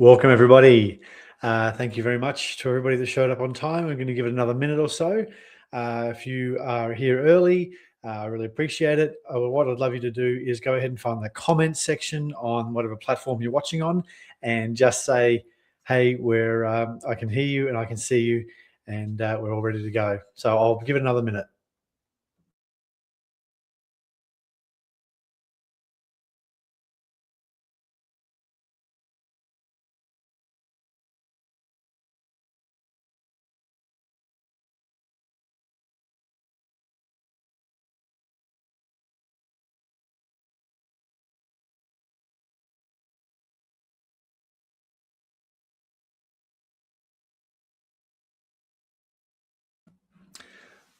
Welcome, everybody. Thank you very much to everybody that showed up on time. I'm going to give it another minute or so. If you are here early, I really appreciate it. What I'd love you to do is go ahead and find the comments section on whatever platform you're watching on and just say, hey, I can hear you and I can see you, and we're all ready to go. So I'll give it another minute.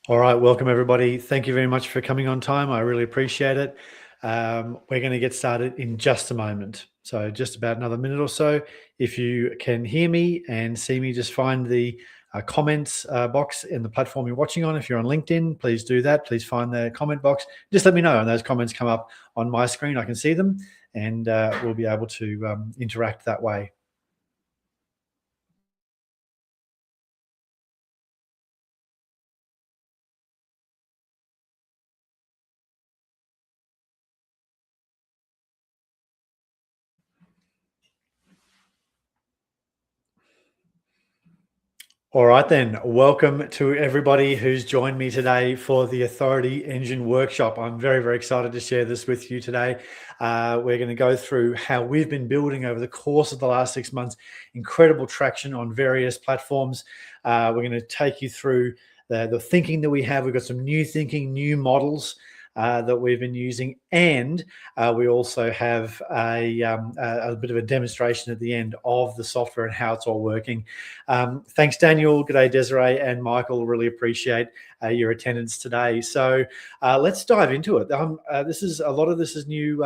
All right, welcome everybody. Thank you very much for coming on time. I really appreciate it. We're going to get started in just a moment. So just about another minute or so. If you can hear me and see me, just find the comments box in the platform you're watching on. If you're on LinkedIn, please do that. Please find the comment box. Just let me know, and those comments come up on my screen. I can see them, and we'll be able to interact that way. All right then, welcome to everybody who's joined me today for the Authority Engine Workshop. I'm very, very excited to share this with you today. We're going to go through how we've been building over the course of the last 6 months, incredible traction on various platforms. We're going to take you through the thinking that we have. We've got some new thinking, new models that we've been using, and we also have a bit of a demonstration at the end of the software and how it's all working. Thanks, Daniel. G'day, Desiree and Michael. Really appreciate your attendance today. So let's dive into it. A lot of this is new.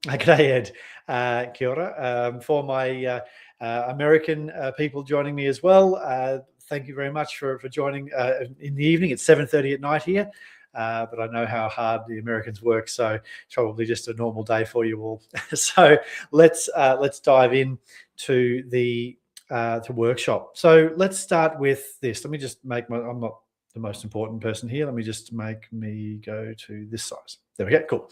G'day, Ed. Kia ora. For my American people joining me as well, thank you very much for joining in the evening. It's 7:30 at night here. But I know how hard the Americans work, so it's probably just a normal day for you all. So let's dive in to the workshop. So let's start with this. Let me just make I'm not the most important person here. Let me just make me go to this size. There we go. Cool.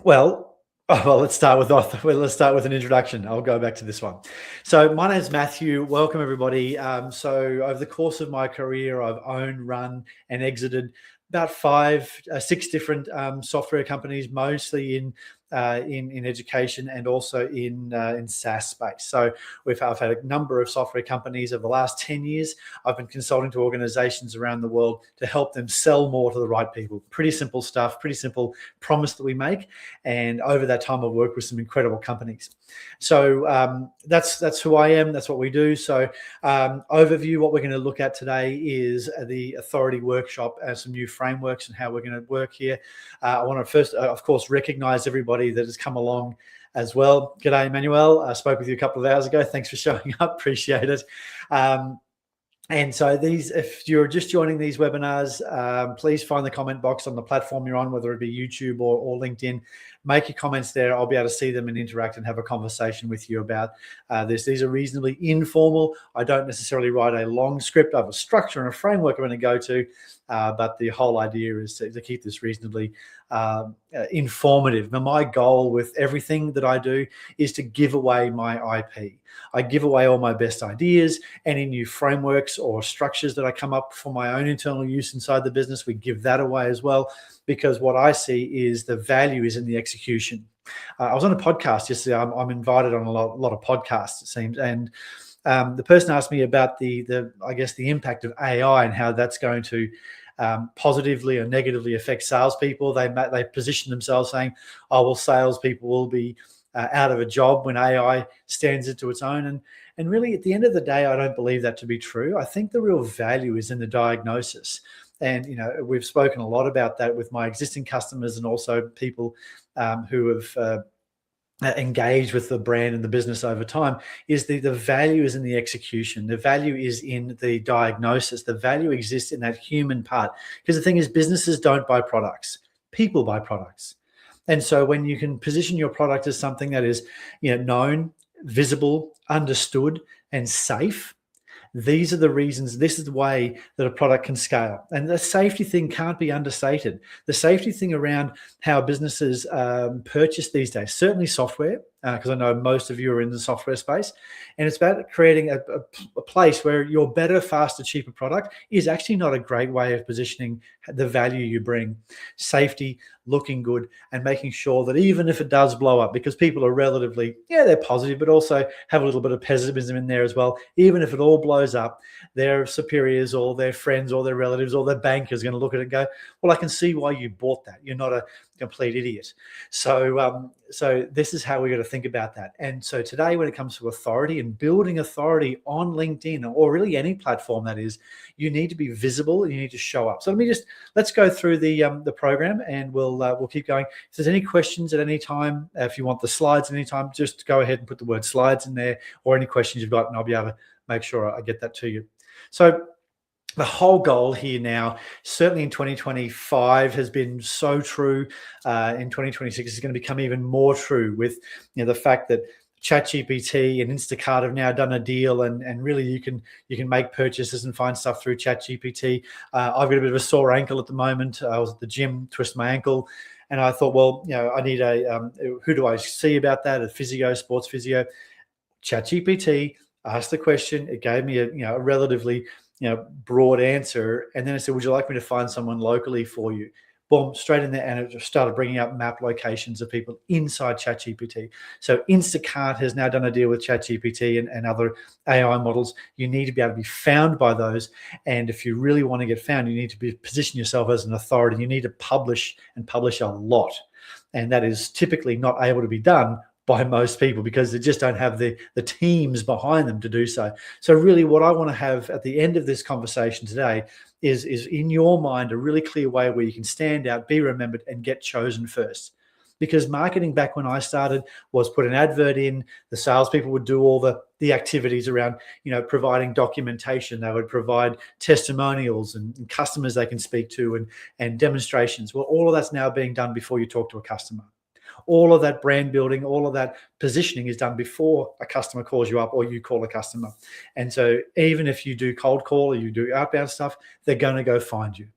Well, let's start with an introduction. I'll go back to this one. So my name is Matthew. Welcome everybody. So over the course of my career, I've owned, run, and exited about 6 different software companies, mostly in education and also in SaaS space. So I've had a number of software companies over the last 10 years. I've been consulting to organizations around the world to help them sell more to the right people. Pretty simple stuff, pretty simple promise that we make. And over that time, I've worked with some incredible companies. So that's who I am. That's what we do. So overview, what we're going to look at today is the Authority Workshop, some new frameworks and how we're going to work here. I want to first, of course, recognize everybody that has come along as well. G'day, Emmanuel. I spoke with you a couple of hours ago. Thanks for showing up. Appreciate it. And so if you're just joining these webinars, please find the comment box on the platform you're on, whether it be YouTube or LinkedIn. Make your comments there. I'll be able to see them and interact and have a conversation with you about this. These are reasonably informal. I don't necessarily write a long script. I have a structure and a framework I'm going to go to, but the whole idea is to keep this reasonably informative. Now, my goal with everything that I do is to give away my IP. I give away all my best ideas, any new frameworks or structures that I come up for my own internal use inside the business. We give that away as well, because what I see is the value is in the execution. I was on a podcast yesterday. I'm invited on a lot of podcasts, it seems, and the person asked me about the impact of AI and how that's going to positively or negatively affect salespeople. They position themselves saying, "Oh, well, salespeople will be out of a job when AI stands into its own." And really, at the end of the day, I don't believe that to be true. I think the real value is in the diagnosis. And, we've spoken a lot about that with my existing customers and also people who have engaged with the brand and the business over time, is the value is in the execution. The value is in the diagnosis. The value exists in that human part. Because the thing is, businesses don't buy products. People buy products. And so when you can position your product as something that is known, visible, understood, and safe. These are the reasons, this is the way that a product can scale. And the safety thing can't be understated. The safety thing around how businesses purchase these days, certainly software, because I know most of you are in the software space, and it's about creating a place where your better, faster, cheaper product is actually not a great way of positioning the value you bring. Safety, looking good, and making sure that even if it does blow up, because people are relatively, they're positive, but also have a little bit of pessimism in there as well. Even if it all blows up, their superiors or their friends or their relatives or their banker is going to look at it and go, well, I can see why you bought that. You're not a complete idiot. So this is how we're going to think about that. And so today, when it comes to authority and building authority on LinkedIn, or really any platform that is, you need to be visible and you need to show up. So let's go through the program, and we'll keep going. If there's any questions at any time, if you want the slides at any time, just go ahead and put the word slides in there, or any questions you've got, and I'll be able to make sure I get that to you. So the whole goal here now, certainly in 2025, has been so true. In 2026, is going to become even more true with the fact that ChatGPT and Instacart have now done a deal, and really you can make purchases and find stuff through ChatGPT. I've got a bit of a sore ankle at the moment. I was at the gym, twisted my ankle, and I thought, well, I need who do I see about that? A physio, sports physio. ChatGPT asked the question. It gave me a relatively broad answer, and then I said, would you like me to find someone locally for you? Boom, straight in there, and it just started bringing up map locations of people inside ChatGPT. So Instacart has now done a deal with ChatGPT and other AI models. You need to be able to be found by those, and if you really want to get found, you need to position yourself as an authority. You need to publish, and publish a lot, and that is typically not able to be done by most people because they just don't have the teams behind them to do so. So really what I want to have at the end of this conversation today is in your mind a really clear way where you can stand out, be remembered, and get chosen first. Because marketing back when I started was put an advert in, the salespeople would do all the activities around, providing documentation. They would provide testimonials and customers they can speak to and demonstrations. Well, all of that's now being done before you talk to a customer. All of that brand building, all of that positioning is done before a customer calls you up or you call a customer. And so even if you do cold call or you do outbound stuff, they're going to go find you.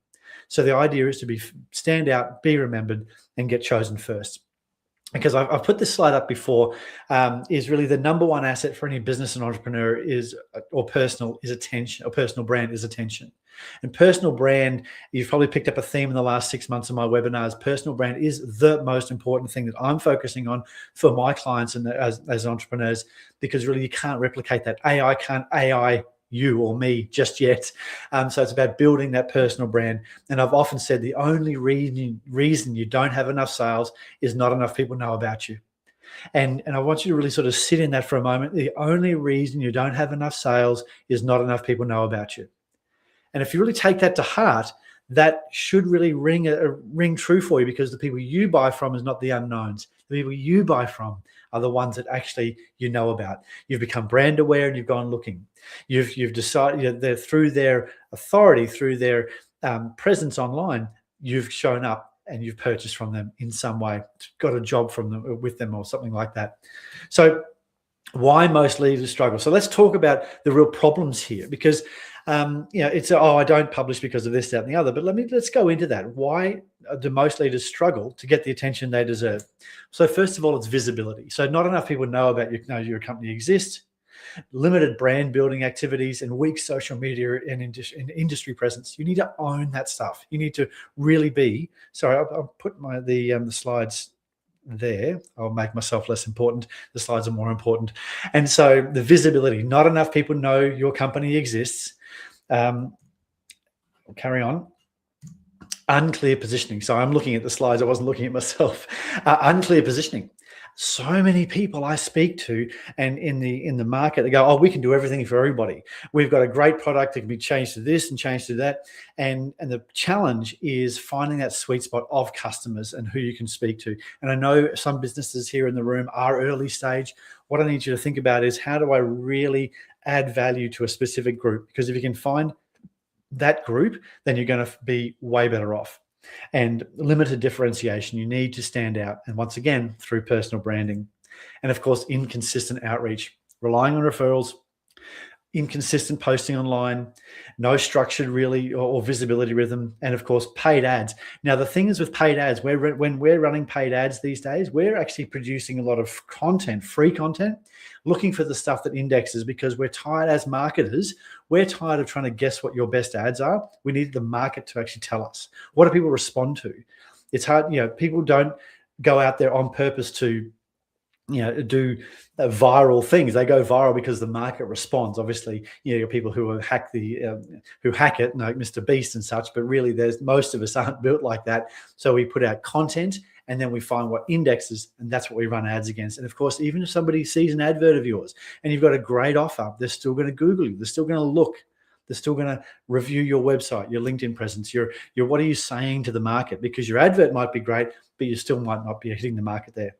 So the idea is to stand out, be remembered, and get chosen first. Because I've put this slide up before, is really the number one asset for any business and entrepreneur or personal brand is attention. And personal brand, you've probably picked up a theme in the last 6 months of my webinars. Personal brand is the most important thing that I'm focusing on for my clients and as entrepreneurs, because really you can't replicate that. AI can't AI you or me just yet. So it's about building that personal brand. And I've often said the only reason you don't have enough sales is not enough people know about you. And I want you to really sort of sit in that for a moment. The only reason you don't have enough sales is not enough people know about you. And if you really take that to heart, that should really ring true for you, because the people you buy from is not the unknowns. The people you buy from are the ones that actually you know about. You've become brand aware and you've gone looking. You've decided that through their authority, through their presence online, you've shown up and you've purchased from them in some way, got a job from them with them or something like that. So why most leaders struggle. So let's talk about the real problems here, because it's I don't publish because of this, that, and the other. But let's go into that. Why do most leaders struggle to get the attention they deserve? So first of all, it's visibility. So not enough people know about you, know your company exists. Limited brand building activities and weak social media and industry presence. You need to own that stuff. You need to really be. Sorry, I'll put the slides there. I'll make myself less important. The slides are more important. And so the visibility. Not enough people know your company exists. We'll carry on. Unclear positioning. So I'm looking at the slides. I wasn't looking at myself. Unclear positioning. So many people I speak to and in the market, they go, oh, we can do everything for everybody. We've got a great product that can be changed to this and changed to that. And the challenge is finding that sweet spot of customers and who you can speak to. And I know some businesses here in the room are early stage. What I need you to think about is, how do I really add value to a specific group? Because if you can find that group, then you're going to be way better off. And limited differentiation, you need to stand out. And once again, through personal branding. And of course, inconsistent outreach, relying on referrals, inconsistent posting online, no structured really or visibility rhythm, and of course paid ads. Now the thing is with paid ads, when we're running paid ads these days, we're actually producing a lot of content, free content, looking for the stuff that indexes, because we're tired as marketers. We're tired of trying to guess what your best ads are. We need the market to actually tell us. What do people respond to? It's hard, people don't go out there on purpose to do viral things. They go viral because the market responds. Obviously, people who hack it, like Mr. Beast and such, but really most of us aren't built like that. So we put out content and then we find what indexes, and that's what we run ads against. And of course, even if somebody sees an advert of yours and you've got a great offer, they're still going to Google you. They're still going to look. They're still going to review your website, your LinkedIn presence, your what are you saying to the market? Because your advert might be great, but you still might not be hitting the market there.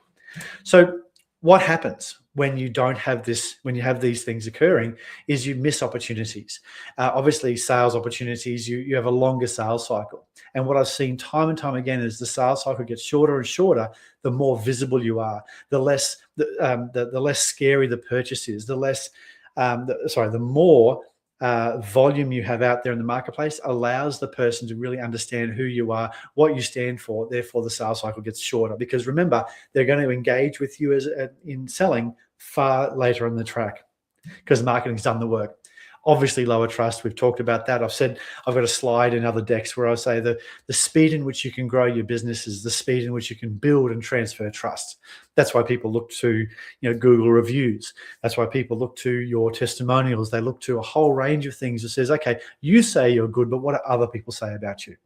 So what happens when you don't have this, when you have these things occurring, is you miss opportunities. Obviously, sales opportunities, you have a longer sales cycle. And what I've seen time and time again is the sales cycle gets shorter and shorter, the more visible you are, the less scary the purchase is, the more volume you have out there in the marketplace allows the person to really understand who you are, what you stand for. Therefore, the sales cycle gets shorter, because remember, they're going to engage with you in selling far later on the track, because marketing's done the work. Obviously, lower trust. We've talked about that. I've said I've got a slide in other decks where I say the speed in which you can grow your business is the speed in which you can build and transfer trust. That's why people look to Google reviews. That's why people look to your testimonials. They look to a whole range of things that says, okay, you say you're good, but what do other people say about you?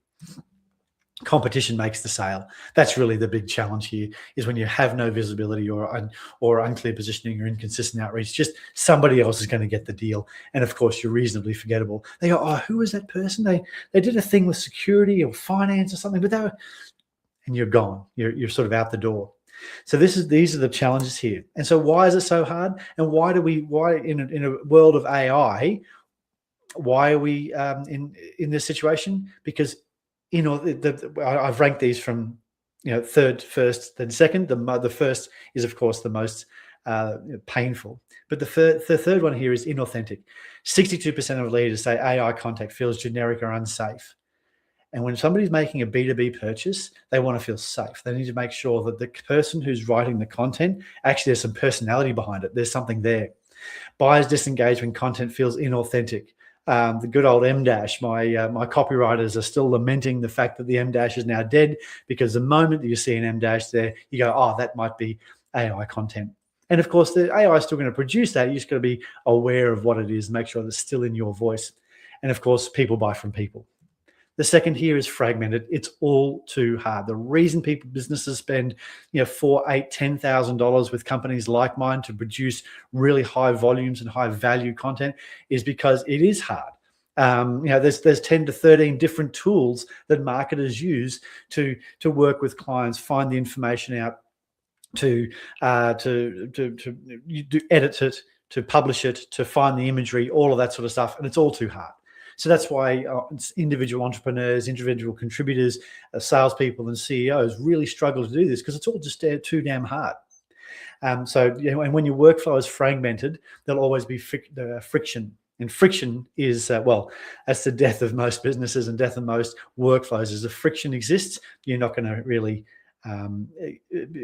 Competition makes the sale. That's really the big challenge here, is when you have no visibility or unclear positioning or inconsistent outreach, just somebody else is going to get the deal. And of course, you're reasonably forgettable. They go, oh, who was that person? They did a thing with security or finance or something, but and you're gone. You're sort of out the door. So these are the challenges here. And so why is it so hard? And why in a world of AI, why are we in this situation? Because I've ranked these from third, first, then second. The first is, of course, the most painful. But the third one here is inauthentic. 62% of leaders say AI contact feels generic or unsafe. And when somebody's making a B2B purchase, they want to feel safe. They need to make sure that the person who's writing the content, actually there's some personality behind it. There's something there. Buyers disengage when content feels inauthentic. The good old M-dash, my copywriters are still lamenting the fact that the M-dash is now dead, because the moment that you see an M-dash there, you go, oh, that might be AI content. And of course, the AI is still going to produce that. You just got to be aware of what it is, make sure it's still in your voice. And of course, people buy from people. The second here is fragmented. It's all too hard. The reason businesses spend, $4,000, $8,000, $10,000 with companies like mine to produce really high volumes and high value content is because it is hard. There's 10 to 13 different tools that marketers use to work with clients, find the information out, to edit it, to publish it, to find the imagery, all of that sort of stuff, and it's all too hard. So that's why individual entrepreneurs, individual contributors, salespeople and CEOs really struggle to do this, because it's all just too damn hard. And when your workflow is fragmented, there'll always be friction. And friction is, that's the death of most businesses and death of most workflows. Is if friction exists, you're not going to really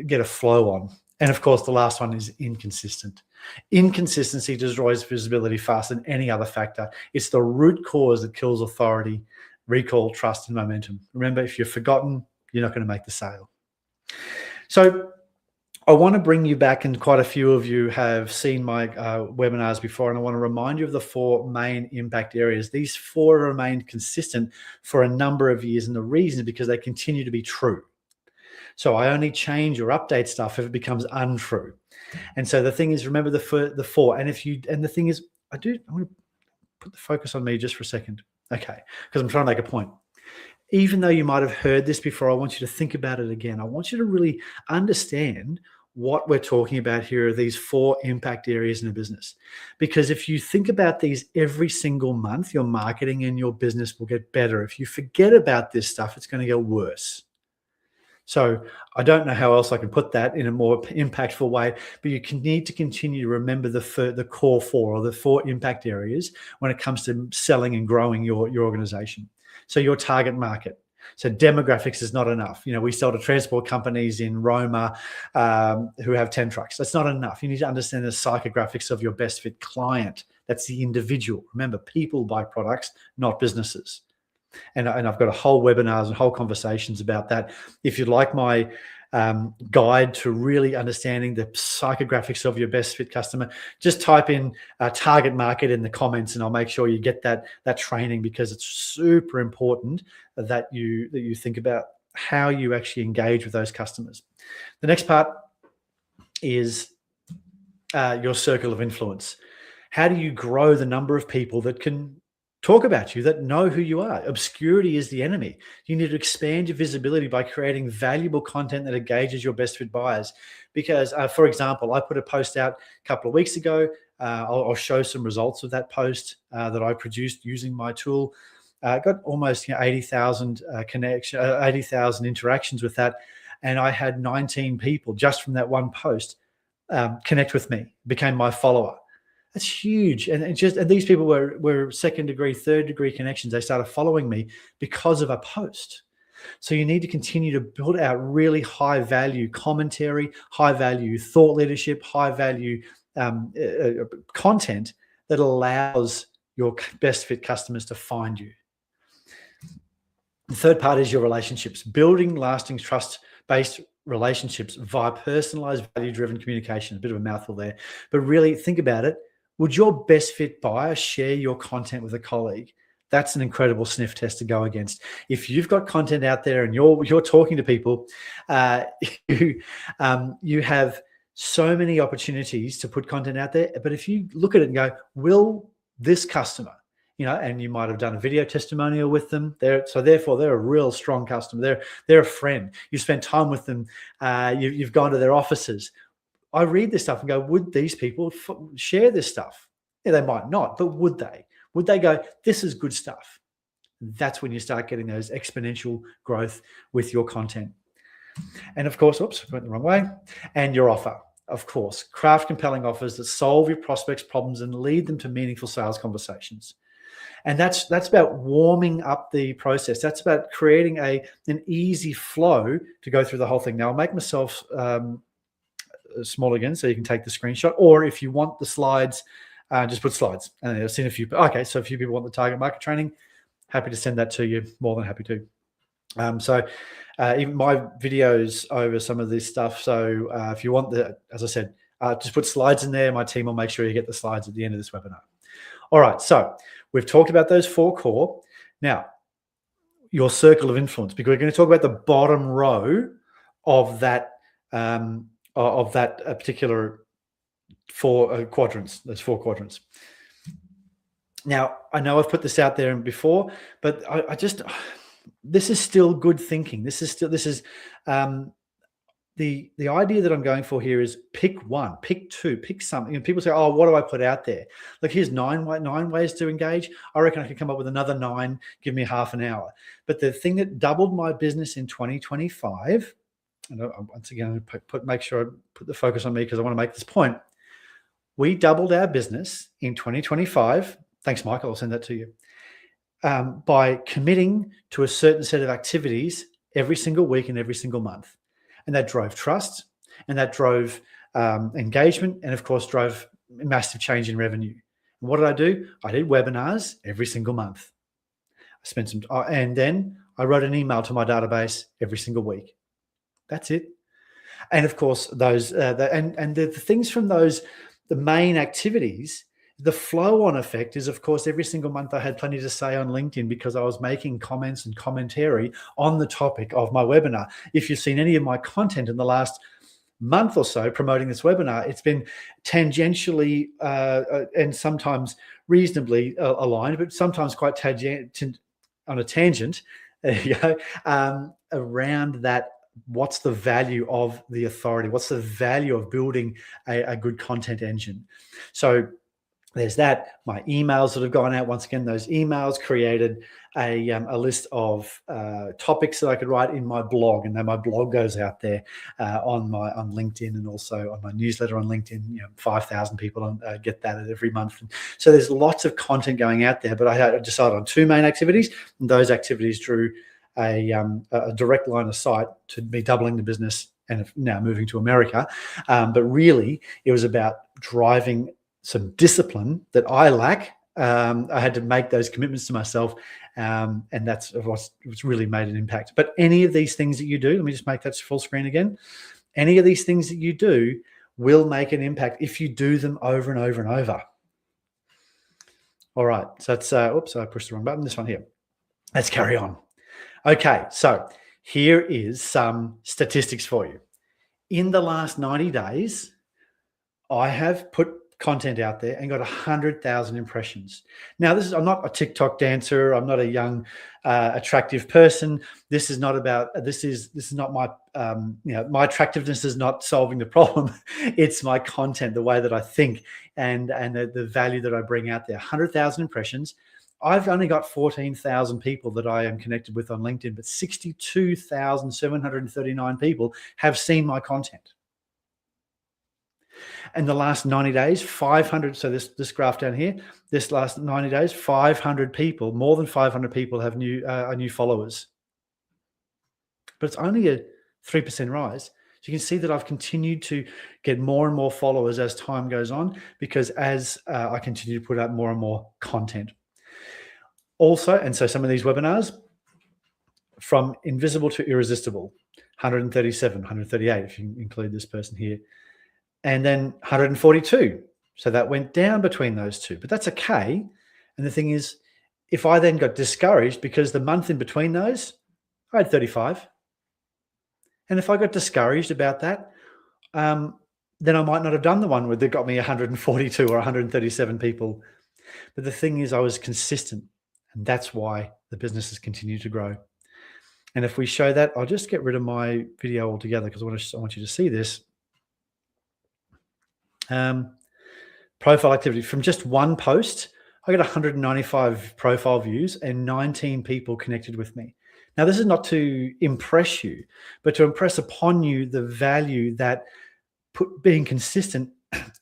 get a flow on. And of course, the last one is inconsistent. Inconsistency destroys visibility faster than any other factor. It's the root cause that kills authority, recall, trust, and momentum. Remember, if you're forgotten, you're not going to make the sale. So I want to bring you back, and quite a few of you have seen my webinars before, and I want to remind you of the 4 main impact areas. These 4 remained consistent for a number of years, and the reason is because they continue to be true. So I only change or update stuff if it becomes untrue. And so the thing is, remember the 4. And the thing is, I want to put the focus on me just for a second. Okay, because I'm trying to make a point. Even though you might have heard this before, I want you to think about it again. I want you to really understand what we're talking about here are these 4 impact areas in a business. Because if you think about these every single month, your marketing and your business will get better. If you forget about this stuff, it's going to get worse. So I don't know how else I can put that in a more impactful way, but you need to continue to remember the core four, or the four impact areas when it comes to selling and growing your organization. So your target market. So demographics is not enough. We sell to transport companies in Roma who have 10 trucks. That's not enough. You need to understand the psychographics of your best fit client. That's the individual. Remember, people buy products, not businesses. And I've got a whole webinars and whole conversations about that. If you'd like my guide to really understanding the psychographics of your best fit customer, just type in target market in the comments, and I'll make sure you get that training, because it's super important that you think about how you actually engage with those customers. The next part is your circle of influence. How do you grow the number of people that can talk about you, that know who you are? Obscurity is the enemy. You need to expand your visibility by creating valuable content that engages your best fit buyers. Because, for example, I put a post out a couple of weeks ago. I'll show some results of that post that I produced using my tool. Got almost 80,000 80,000 interactions with that, and I had 19 people just from that one post connect with me, became my follower. That's huge. And these people were second degree, third degree connections. They started following me because of a post. So you need to continue to build out really high value commentary, high value thought leadership, high value content that allows your best fit customers to find you. The third part is your relationships, building lasting trust-based relationships via personalized, value-driven communication. A bit of a mouthful there, but really think about it. Would your best fit buyer share your content with a colleague? That's an incredible sniff test to go against. If you've got content out there and you're talking to people, you have so many opportunities to put content out there. But if you look at it and go, will this customer, and you might have done a video testimonial with them, so therefore they're a real strong customer. They're a friend. You spent time with them. You've gone to their offices. I read this stuff and go, would these people share this stuff? Yeah, they might not, but would they? Would they go, this is good stuff? That's when you start getting those exponential growth with your content. And of course, oops, went the wrong way. And your offer, of course. Craft compelling offers that solve your prospects' problems and lead them to meaningful sales conversations. And that's about warming up the process. That's about creating an easy flow to go through the whole thing. Now, I'll make myself small again so you can take the screenshot, or if you want the slides, just put slides. And I've seen a few. Okay, so a few people want the target market training. Happy to send that to you. More than happy to. Even my videos over some of this stuff. So if you want as I said, just put slides in there. My team will make sure you get the slides at the end of this webinar. All right, so we've talked about those four core. Now, your circle of influence, because we're going to talk about the bottom row of that particular four quadrants. Those four quadrants. Now, I know I've put this out there before, but this is still good thinking. This is the idea that I'm going for here is pick one, pick two, pick something. And people say, oh, what do I put out there? Look, here's nine ways to engage. I reckon I could come up with another 9, give me half an hour. But the thing that doubled my business in 2025, and once again, make sure I put the focus on me because I want to make this point. We doubled our business in 2025. Thanks, Michael. I'll send that to you. By committing to a certain set of activities every single week and every single month. And that drove trust, and that drove engagement, and of course drove massive change in revenue. And what did I do? I did webinars every single month. I spent some, and then I wrote an email to my database every single week. That's it. And of course, those the things from those, the main activities, the flow-on effect is, of course, every single month I had plenty to say on LinkedIn because I was making comments and commentary on the topic of my webinar. If you've seen any of my content in the last month or so promoting this webinar, it's been tangentially and sometimes reasonably aligned, but sometimes quite on a tangent, around that. What's the value of the authority? What's the value of building a good content engine? So there's that. My emails that have gone out, once again, those emails created a list of topics that I could write in my blog, and then my blog goes out there on LinkedIn, and also on my newsletter on LinkedIn. 5,000 people get that every month. So there's lots of content going out there, but I decided on two main activities, and those activities drew a direct line of sight to me doubling the business and now moving to America. But really, it was about driving some discipline that I lack. I had to make those commitments to myself, and that's what's really made an impact. But any of these things that you do, let me just make that full screen again. Any of these things that you do will make an impact if you do them over and over and over. All right, so that's, oops, I pushed the wrong button, this one here. Let's carry on. Okay, so here is some statistics for you. In the last 90 days, I have put content out there and got 100,000 impressions. Now, I'm not a TikTok dancer. I'm not a young, attractive person. This is not my, my attractiveness is not solving the problem. It's my content, the way that I think, and the value that I bring out there. 100,000 impressions. I've only got 14,000 people that I am connected with on LinkedIn, but 62,739 people have seen my content. In the last 90 days, 500, so this graph down here, this last 90 days, 500 people, more than 500 people have new followers. But it's only a 3% rise. So you can see that I've continued to get more and more followers as time goes on, because as I continue to put out more and more content. Also, and so some of these webinars, from invisible to irresistible, 137, 138, if you include this person here. And then 142. So that went down between those two, but that's okay. And the thing is, if I then got discouraged because the month in between those, I had 35. And if I got discouraged about that, then I might not have done the one that got me 142 or 137 people. But the thing is, I was consistent, and that's why the business has continued to grow. And if we show that, I'll just get rid of my video altogether because I want you to see this. Profile activity from just one post, I got 195 profile views and 19 people connected with me. Now, this is not to impress you, but to impress upon you the value that being consistent,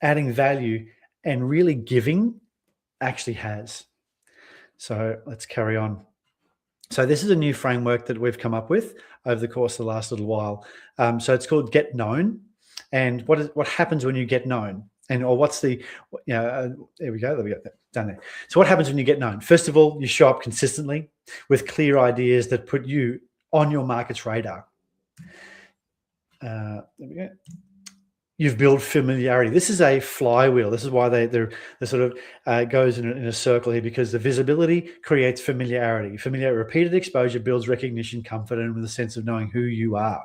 adding value, and really giving actually has. So let's carry on. So this is a new framework that we've come up with over the course of the last little while. So it's called Get Known. And what happens when you get known? Or what's the, there we go, done there. So what happens when you get known? First of all, you show up consistently with clear ideas that put you on your market's radar. There we go. You've built familiarity. This is a flywheel. This is why they're sort of goes in a circle here, because the visibility creates familiarity. Repeated exposure builds recognition, comfort, and with a sense of knowing who you are.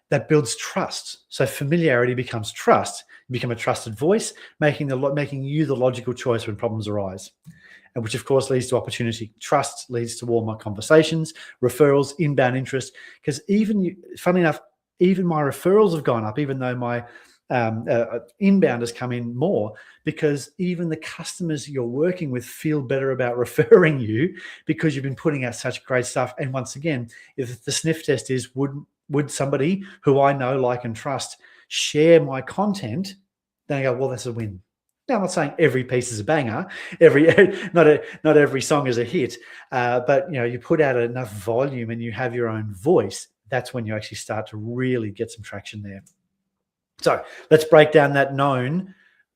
That builds trust. So familiarity becomes trust. You become a trusted voice, making you the logical choice when problems arise, and which of course leads to opportunity. Trust leads to warmer conversations, referrals, inbound interest. Because funny enough, even my referrals have gone up, even though my inbound has come in more, because even the customers you're working with feel better about referring you because you've been putting out such great stuff. And once again, if the sniff test is, would somebody who I know, like, and trust share my content, then I go, well, that's a win. Now, I'm not saying every piece is a banger, not every song is a hit, but you put out enough volume and you have your own voice, that's when you actually start to really get some traction there. So let's break down that known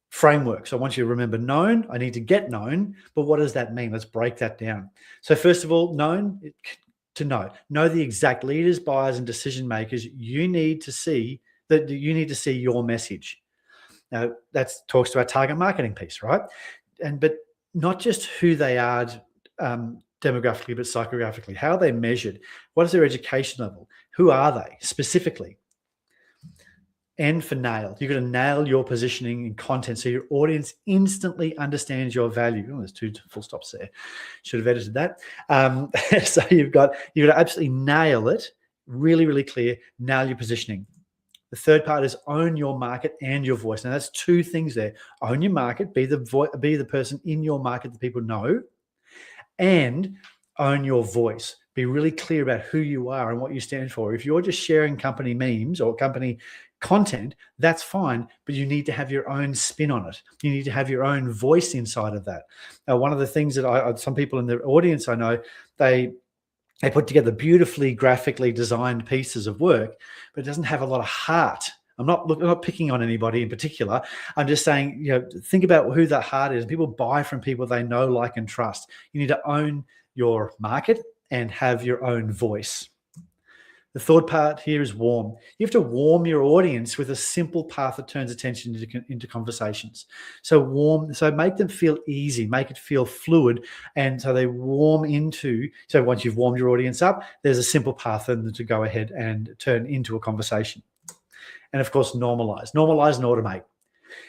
framework. So I want you to remember known, I need to get known, but what does that mean? Let's break that down. So first of all, known, to know the exact leaders, buyers, and decision makers you need to see, that you need to see your message. Now that talks to our target marketing piece, right? But not just who they are demographically, but psychographically. How are they measured? What is their education level? Who are they specifically? And for nail, you've got to nail your positioning and content so your audience instantly understands your value. Oh, there's two full stops there. Should have edited that. So you've got to absolutely nail it, really, really clear. Nail your positioning. The third part is own your market and your voice. Now that's two things there. Own your market, be the person in your market that people know, and own your voice. Be really clear about who you are and what you stand for. If you're just sharing company memes or company content, that's fine, but you need to have your own spin on it. You need to have your own voice inside of that. Now, one of the things that some people in the audience I know, they put together beautifully graphically designed pieces of work, but it doesn't have a lot of heart. I'm not picking on anybody in particular. I'm just saying, think about who that heart is. People buy from people they know, like, and trust. You need to own your market and have your own voice. The third part here is warm. You have to warm your audience with a simple path that turns attention into conversations. So make them feel easy, make it feel fluid, and so they warm into. So once you've warmed your audience up, there's a simple path for them to go ahead and turn into a conversation. And of course, normalize and automate.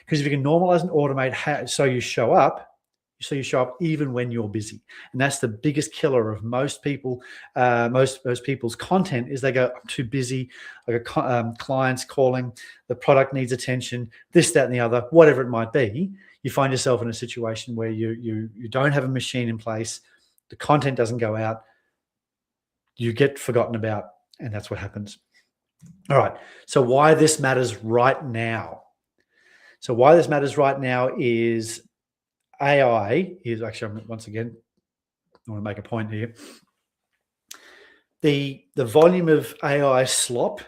Because if you can normalize and automate so you show up even when you're busy. And that's the biggest killer of most people, most people's content is they go, I'm too busy, I got clients calling, the product needs attention, this, that, and the other, whatever it might be. You find yourself in a situation where you don't have a machine in place, the content doesn't go out, you get forgotten about, and that's what happens. All right, so why this matters right now. So why this matters right now is AI is actually, once again, I want to make a point here. The volume of AI slop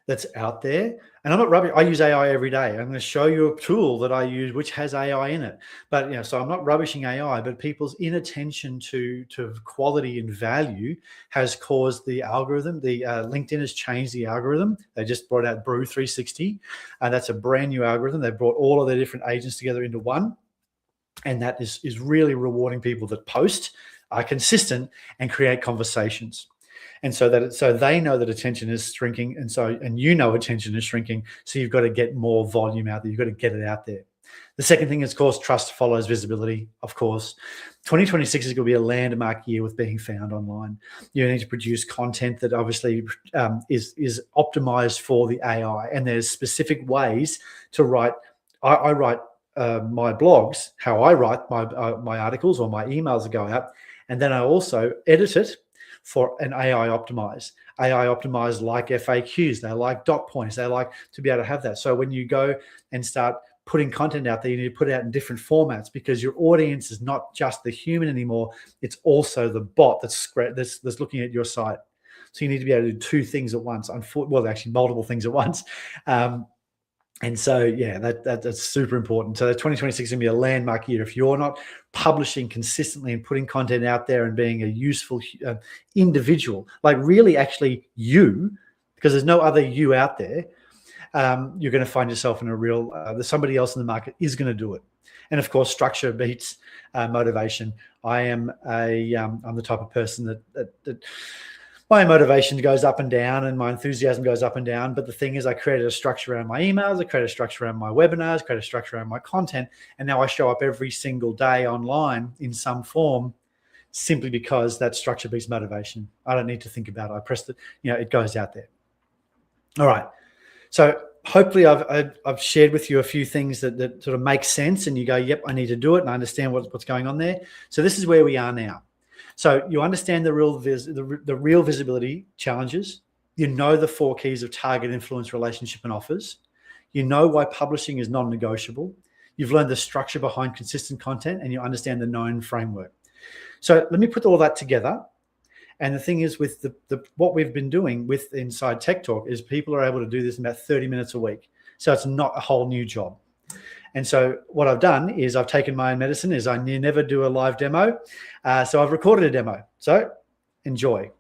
that's out there, and I'm not rubbishing. I use AI every day. I'm going to show you a tool that I use which has AI in it. But so I'm not rubbishing AI, but people's inattention to quality and value has caused the algorithm. The LinkedIn has changed the algorithm. They just brought out Brew 360, and that's a brand new algorithm. They brought all of their different agents together into one. And that is really rewarding people that post, are consistent, and create conversations. And so they know that attention is shrinking, and attention is shrinking. So you've got to get more volume out there. You've got to get it out there. The second thing is, of course, trust follows visibility. Of course, 2026 is going to be a landmark year with being found online. You need to produce content that obviously is optimized for the AI, and there's specific ways to write. I write my blogs, how I write my articles or my emails that go out, and then I also edit it for an AI optimize. AI optimize like FAQs, they like dot points, they like to be able to have that. So when you go and start putting content out there, you need to put it out in different formats, because your audience is not just the human anymore, it's also the bot that's looking at your site. So you need to be able to do two things at once, well, actually multiple things at once. And so, yeah, that's super important. So 2026 is going to be a landmark year. If you're not publishing consistently and putting content out there and being a useful individual, like really actually you, because there's no other you out there, you're going to find yourself in a real, somebody else in the market is going to do it. And of course, structure beats motivation. I'm the type of person that my motivation goes up and down and my enthusiasm goes up and down. But the thing is, I created a structure around my emails, I created a structure around my webinars, created a structure around my content. And now I show up every single day online in some form, simply because that structure beats motivation. I don't need to think about it. I press it, it goes out there. All right. So hopefully I've shared with you a few things that sort of make sense, and you go, yep, I need to do it, and I understand what's going on there. So this is where we are now. So you understand the real visibility challenges. You know the 4 keys of target, influence, relationship, and offers. You know why publishing is non-negotiable. You've learned the structure behind consistent content, and you understand the known framework. So let me put all that together. And the thing is, with what we've been doing inside TechTorque is people are able to do this in about 30 minutes a week. So it's not a whole new job. And so what I've done is I've taken my own medicine, is I never do a live demo. So I've recorded a demo. So enjoy.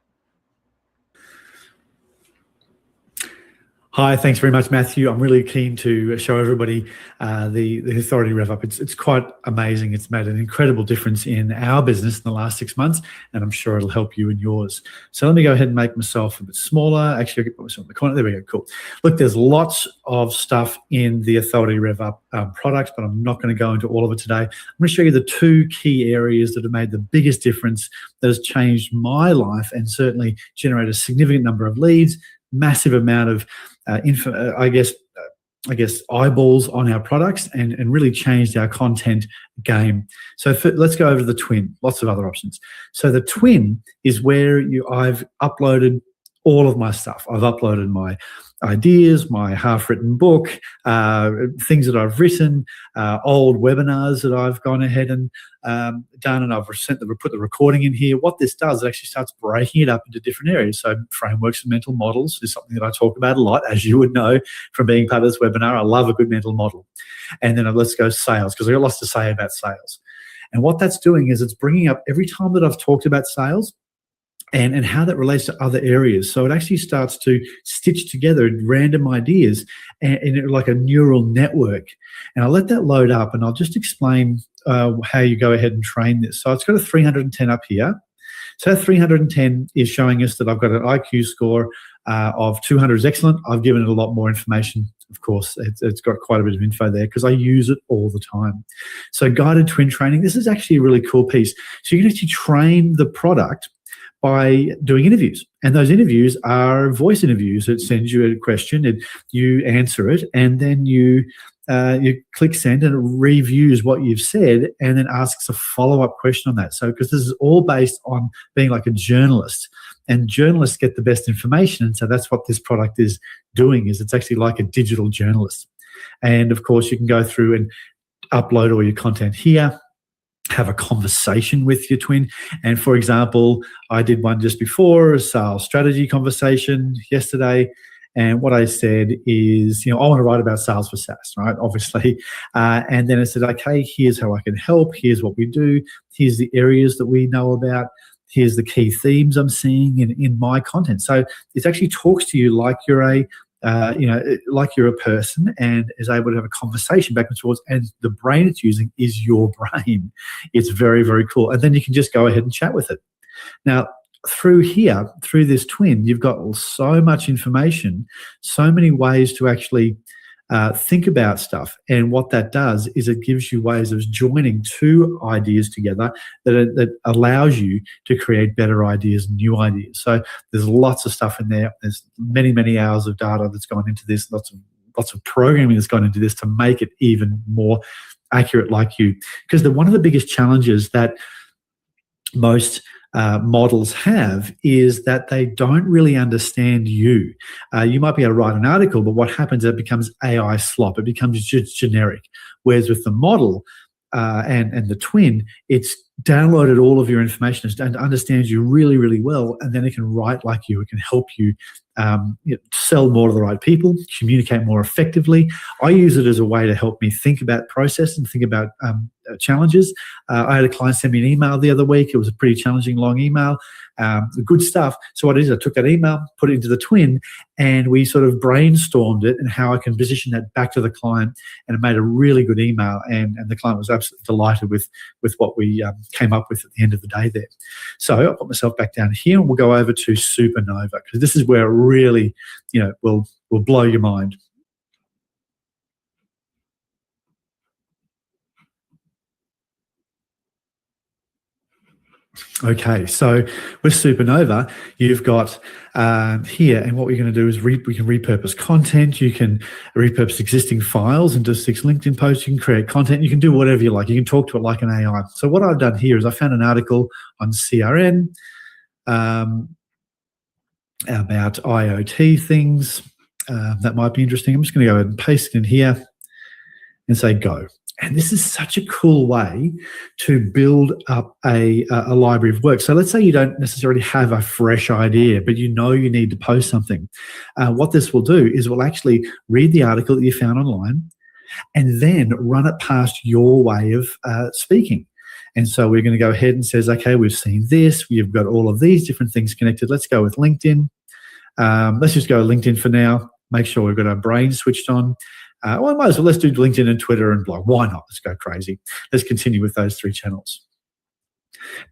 Hi, thanks very much, Matthew. I'm really keen to show everybody the Authority RevUp. It's quite amazing. It's made an incredible difference in our business in the last 6 months, and I'm sure it'll help you in yours. So let me go ahead and make myself a bit smaller. Actually, I'll get myself in the corner. There we go, cool. Look, there's lots of stuff in the Authority RevUp product, but I'm not going to go into all of it today. I'm going to show you the 2 key areas that have made the biggest difference, that has changed my life and certainly generated a significant number of leads, massive amount of I guess eyeballs on our products and really changed our content game. So let's go over to the twin. Lots of other options. So the twin is where I've uploaded all of my stuff. I've uploaded my ideas, my half-written book, things that I've written, old webinars that I've gone ahead and done, and I've put the recording in here. What this does, it actually starts breaking it up into different areas. So frameworks and mental models is something that I talk about a lot, as you would know from being part of this webinar. I love a good mental model. And then let's go sales, because I've got lots to say about sales. And what that's doing is it's bringing up every time that I've talked about sales, and how that relates to other areas. So it actually starts to stitch together random ideas and like a neural network. And I'll let that load up, and I'll just explain how you go ahead and train this. So it's got a 310 up here. So 310 is showing us that I've got an IQ score of 200 is excellent. I've given it a lot more information. Of course, it's got quite a bit of info there because I use it all the time. So guided twin training, this is actually a really cool piece. So you can actually train the product by doing interviews, and those interviews are voice interviews. It sends you a question, you answer it, and then you click send, and it reviews what you've said, and then asks a follow-up question on that. So, because this is all based on being like a journalist, and journalists get the best information, and so that's what this product is doing. Is it's actually like a digital journalist, and of course you can go through and upload all your content here. Have a conversation with your twin. And for example, I did one just before, a sales strategy conversation yesterday. And what I said is, I want to write about sales for SaaS, right? Obviously. And then I said, okay, here's how I can help. Here's what we do. Here's the areas that we know about. Here's the key themes I'm seeing in my content. So it actually talks to you like you're like you're a person, and is able to have a conversation back and forth, and the brain it's using is your brain. It's very, very cool. And then you can just go ahead and chat with it. Now, through this twin, you've got so much information, so many ways to actually think about stuff. And what that does is it gives you ways of joining two ideas together that allows you to create better ideas, new ideas. So there's lots of stuff in there. There's many, many hours of data that's gone into this, lots of programming that's gone into this to make it even more accurate like you. Because one of the biggest challenges that most models have is that they don't really understand you. You might be able to write an article, but what happens is it becomes AI slop. It becomes just generic. Whereas with the model and the twin, it's downloaded all of your information and understands you really, really well, and then it can write like you. It can help you sell more to the right people, communicate more effectively. I use it as a way to help me think about process and think about challenges. I had a client send me an email the other week. It was a pretty challenging, long email. Good stuff. So what it is, I took that email, put it into the twin, and we sort of brainstormed it and how I can position that back to the client, and it made a really good email, and the client was absolutely delighted with what we came up with at the end of the day there. So I'll put myself back down here, and we'll go over to Supernova, because this is where it really, will blow your mind. Okay, so with Supernova, you've got here, and what we're going to do is we can repurpose content. You can repurpose existing files into 6 LinkedIn posts. You can create content. You can do whatever you like. You can talk to it like an AI. So what I've done here is I found an article on CRM about IoT things that might be interesting. I'm just going to go ahead and paste it in here and say go. And this is such a cool way to build up a library of work. So let's say you don't necessarily have a fresh idea, but you need to post something. What this will do is we'll actually read the article that you found online and then run it past your way of speaking. And so we're going to go ahead and says, okay, we've seen this. We've got all of these different things connected. Let's go with LinkedIn. Let's just go LinkedIn for now. Make sure we've got our brain switched on. Well, might as well, let's do LinkedIn and Twitter and blog. Why not? Let's go crazy. Let's continue with those 3 channels.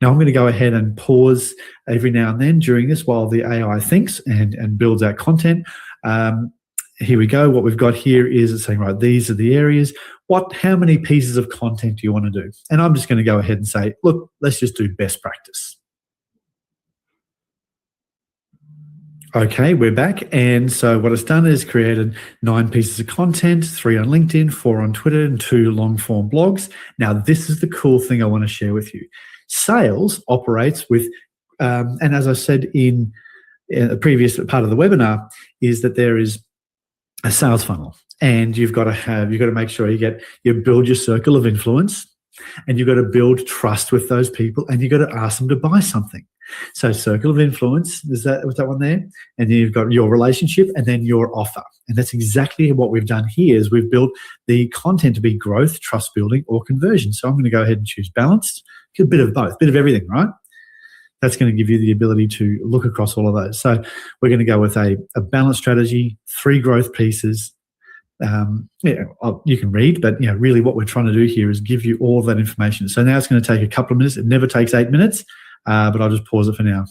Now I'm going to go ahead and pause every now and then during this while the AI thinks and builds out content. Here we go. What we've got here is it's saying, right, these are the areas. How many pieces of content do you want to do? And I'm just going to go ahead and say, look, let's just do best practice. Okay, we're back. And so what it's done is created 9 pieces of content, 3 on LinkedIn, 4 on Twitter, and 2 long-form blogs. Now, this is the cool thing I want to share with you. Sales operates with, and as I said in a previous part of the webinar, is that there is a sales funnel, and you've got to make sure you build your circle of influence, and you've got to build trust with those people, and you've got to ask them to buy something. So circle of influence, was that one there? And then you've got your relationship and then your offer. And that's exactly what we've done here is we've built the content to be growth, trust building, or conversion. So I'm going to go ahead and choose balanced, a bit of both, a bit of everything, right? That's going to give you the ability to look across all of those. So we're going to go with a balanced strategy, 3 growth pieces. You can read, but really what we're trying to do here is give you all of that information. So now it's going to take a couple of minutes. It never takes 8 minutes. But I'll just pause it for now.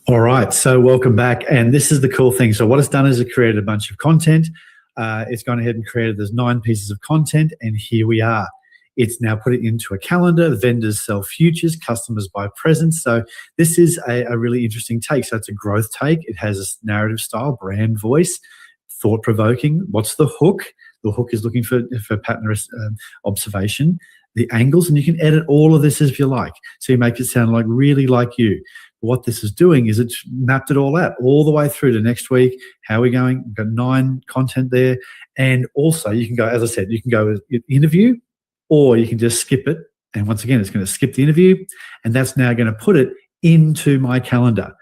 All right, so welcome back. And this is the cool thing. So what it's done is it created a bunch of content. It's gone ahead and created those 9 pieces of content, and here we are. It's now put it into a calendar. Vendors sell futures, customers buy presents. So this is a really interesting take. So it's a growth take. It has a narrative style, brand voice, thought-provoking. What's the hook? The hook is looking for pattern observation. The angles, and you can edit all of this if you like. So you make it sound really like you. What this is doing is it's mapped it all out all the way through to next week. How are we going? We've got 9 content there. And also you can go, as I said, you can go with interview, or you can just skip it. And once again, it's going to skip the interview, and that's now going to put it into my calendar.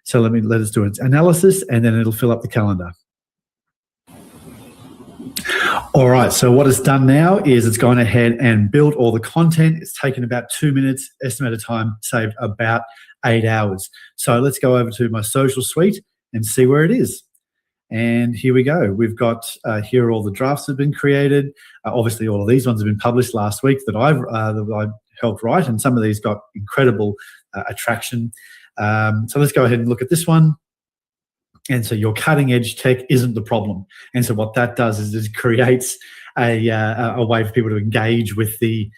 So let us do its analysis, and then it'll fill up the calendar. All right, so what it's done now is it's gone ahead and built all the content. It's taken about 2 minutes, estimated time saved about 8 hours. So let's go over to my social suite and see where it is. And here we go. We've got here are all the drafts that have been created. Obviously, all of these ones have been published last week that I helped write, and some of these got incredible attraction. So let's go ahead and look at this one. And so your cutting edge tech isn't the problem. And so what that does is it creates a way for people to engage with the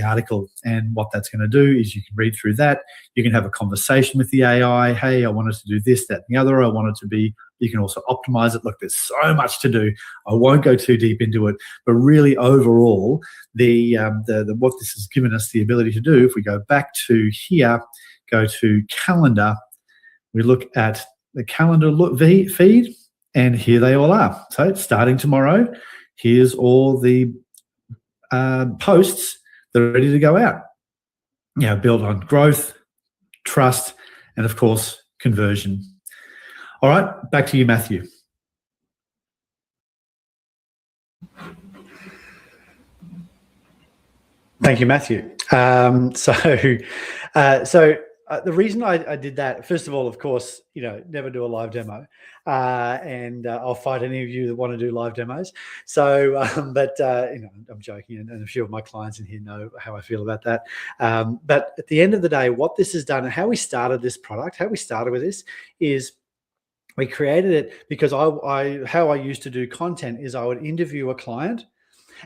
article. And what that's going to do is you can read through that. You can have a conversation with the AI. Hey, I wanted to do this, that, and the other. I want it to be. You can also optimize it. Look, there's so much to do. I won't go too deep into it, but really overall, the what this has given us the ability to do. If we go back to here, go to calendar, we look at the calendar feed, and here they all are. So starting tomorrow, here's all the posts that are ready to go out. Built on growth, trust, and of course, conversion. All right, back to you, Matthew. Thank you, Matthew. The reason I did that, first of all, of course, never do a live demo, and I'll fight any of you that want to do live demos. So, I'm joking, and a few of my clients in here know how I feel about that. But at the end of the day, what this has done and how we started this product, how we started with this is we created it because how I used to do content is I would interview a client.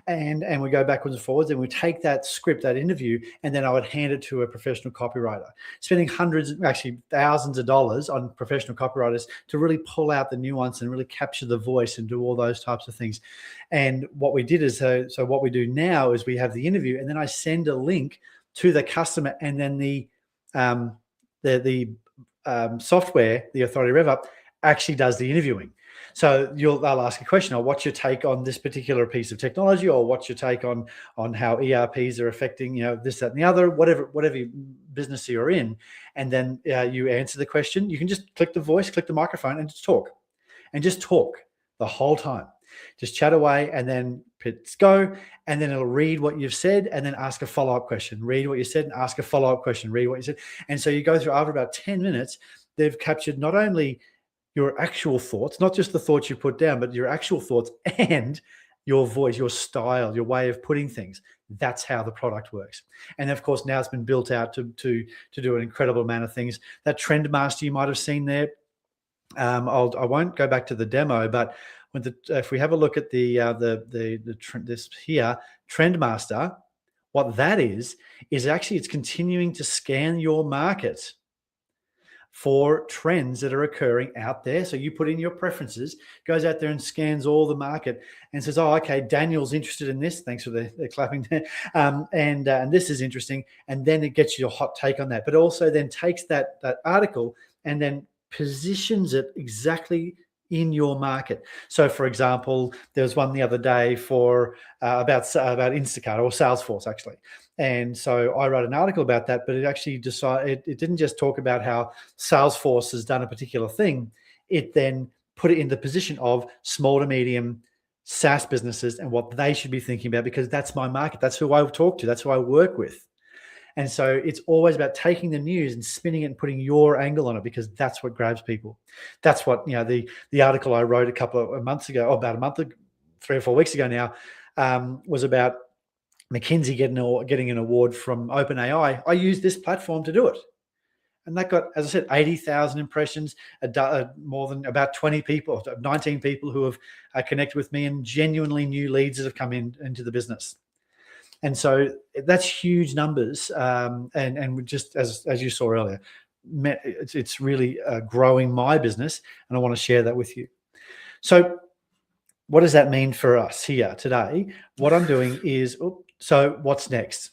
And we go backwards and forwards, and we take that script, that interview, and then I would hand it to a professional copywriter, spending hundreds, actually thousands of dollars on professional copywriters to really pull out the nuance and really capture the voice and do all those types of things. And what we did is, so what we do now is we have the interview, and then I send a link to the customer, and then the software, the Authority RevUp, actually does the interviewing. So they'll ask a question, or what's your take on this particular piece of technology, or what's your take on how ERPs are affecting, this, that, and the other, whatever business you're in. And then you answer the question. You can just click the voice, click the microphone, and just talk the whole time. Just chat away, and then hit go, and then it'll read what you've said and then ask a follow-up question. Read what you said and ask a follow-up question. Read what you said. And so you go through, after about 10 minutes, they've captured not only your actual thoughts, not just the thoughts you put down, but your actual thoughts and your voice, your style, your way of putting things. That's how the product works. And of course, now it's been built out to do an incredible amount of things. That Trend Master you might have seen there. I won't go back to the demo, but if we have a look at this here, Trend Master, what that is actually it's continuing to scan your market for trends that are occurring out there. So you put in your preferences, goes out there and scans all the market and says, oh, okay, Daniel's interested in this. Thanks for the clapping there. And this is interesting. And then it gets you a hot take on that, but also then takes that article and then positions it exactly in your market. So for example, there was one the other day for about Instacart or Salesforce actually. And so I wrote an article about that, but it actually decided, it didn't just talk about how Salesforce has done a particular thing. It then put it in the position of small to medium SaaS businesses and what they should be thinking about, because that's my market. That's who I talk to. That's who I work with. And so it's always about taking the news and spinning it and putting your angle on it, because that's what grabs people. That's what, the article I wrote a couple of months ago, about a month, 3 or 4 weeks ago now, was about McKinsey getting an award from OpenAI. I used this platform to do it. And that got, as I said, 80,000 impressions, more than about 20 people, 19 people who have connected with me, and genuinely new leads that have come into the business. And so that's huge numbers. And just as you saw earlier, it's really growing my business, and I want to share that with you. So what does that mean for us here today? What I'm doing is, so what's next?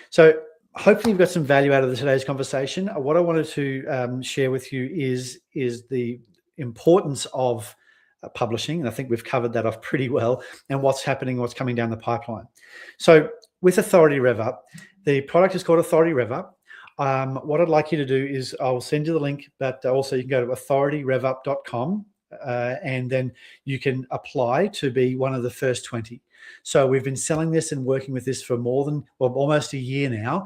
So hopefully you've got some value out of today's conversation. What I wanted to share with you is the importance of publishing, and I think we've covered that off pretty well, and what's happening, what's coming down the pipeline. So with Authority RevUp, the product is called Authority RevUp. What I'd like you to do is I'll send you the link, but also you can go to authorityrevup.com and then you can apply to be one of the first 20. So we've been selling this and working with this for almost a year now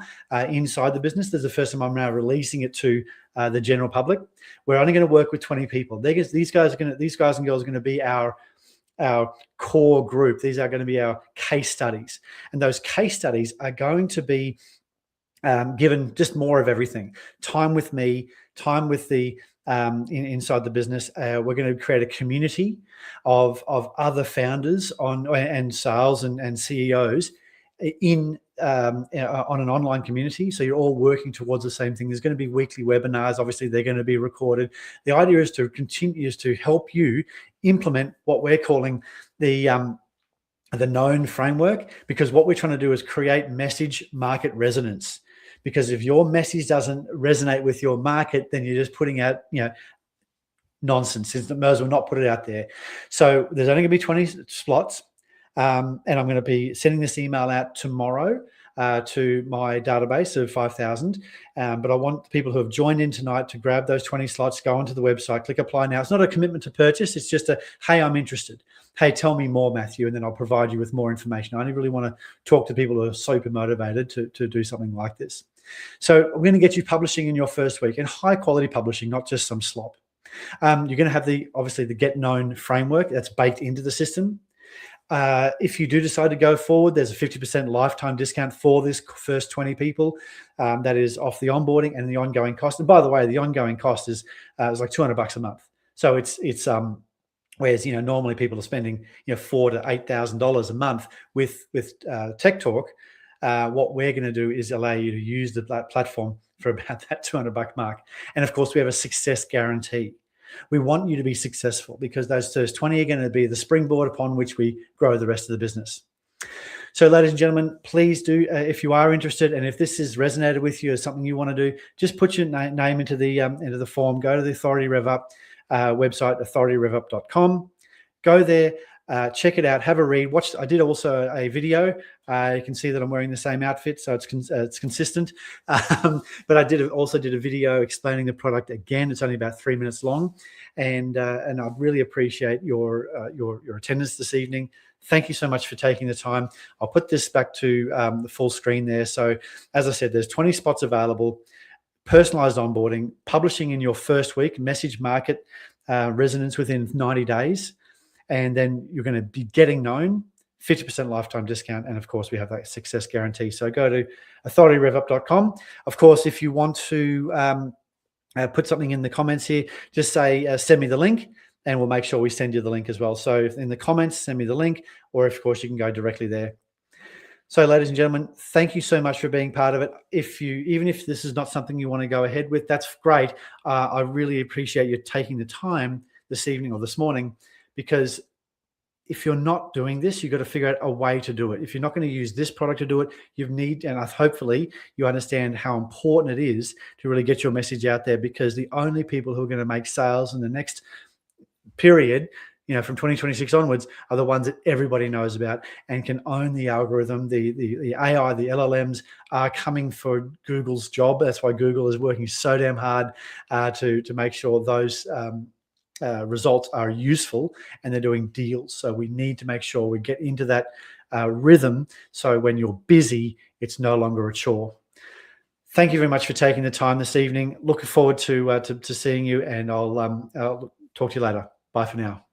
inside the business. This is the first time I'm now releasing it to the general public. We're only going to work with 20 people. These guys and girls are going to be our core group. These are going to be our case studies, and those case studies are going to be given just more of everything. Time with me, time with the inside the business. We're going to create a community of other founders and sales and CEOs on an online community. So you're all working towards the same thing. There's going to be weekly webinars. Obviously, they're going to be recorded. The idea is to help you implement what we're calling the known framework, because what we're trying to do is create message market resonance. Because if your message doesn't resonate with your market, then you're just putting out, nonsense. You may as well not put it out there. So there's only going to be 20 slots. And I'm going to be sending this email out tomorrow to my database of 5,000. But I want people who have joined in tonight to grab those 20 slots, go onto the website, click apply now. It's not a commitment to purchase. It's just hey, I'm interested. Hey, tell me more, Matthew, and then I'll provide you with more information. I only really want to talk to people who are super motivated to do something like this. So we're going to get you publishing in your first week, and high quality publishing, not just some slop. You're going to have obviously the Get Known framework that's baked into the system. If you do decide to go forward, there's a 50% lifetime discount for this first 20 people. That is off the onboarding and the ongoing cost. And by the way, the ongoing cost is like $200 a month. So it's whereas normally people are spending $4,000 to $8,000 a month with TechTorque. What we're going to do is allow you to use the platform for about that $200 mark. And of course, we have a success guarantee. We want you to be successful, because those 20 are going to be the springboard upon which we grow the rest of the business. So ladies and gentlemen, please do, if you are interested, and if this has resonated with you as something you want to do, just put your name into the form. Go to the Authority RevUp website, authorityrevup.com. Go there. Check it out, have a read. I did also a video. You can see that I'm wearing the same outfit, so it's consistent. But I also did a video explaining the product again. It's only about 3 minutes long, and I really appreciate your attendance this evening. Thank you so much for taking the time. I'll put this back to the full screen there. So as I said, there's 20 spots available. Personalized onboarding, publishing in your first week, message market resonance within 90 days. And then you're going to be getting known, 50% lifetime discount. And of course, we have that success guarantee. So go to authorityrevup.com. Of course, if you want to put something in the comments here, just say, send me the link, and we'll make sure we send you the link as well. So in the comments, send me the link, or of course, you can go directly there. So, ladies and gentlemen, thank you so much for being part of it. Even if this is not something you want to go ahead with, that's great. I really appreciate you taking the time this evening or this morning, because if you're not doing this, you've got to figure out a way to do it. If you're not going to use this product to do it, and hopefully you understand how important it is to really get your message out there, because the only people who are going to make sales in the next period, from 2026 onwards, are the ones that everybody knows about and can own the algorithm. The AI, the LLMs are coming for Google's job. That's why Google is working so damn hard to make sure those results are useful and they're doing deals. So we need to make sure we get into that rhythm, so when you're busy, it's no longer a chore. Thank you very much for taking the time this evening. Looking forward to seeing you, and I'll talk to you later. Bye for now.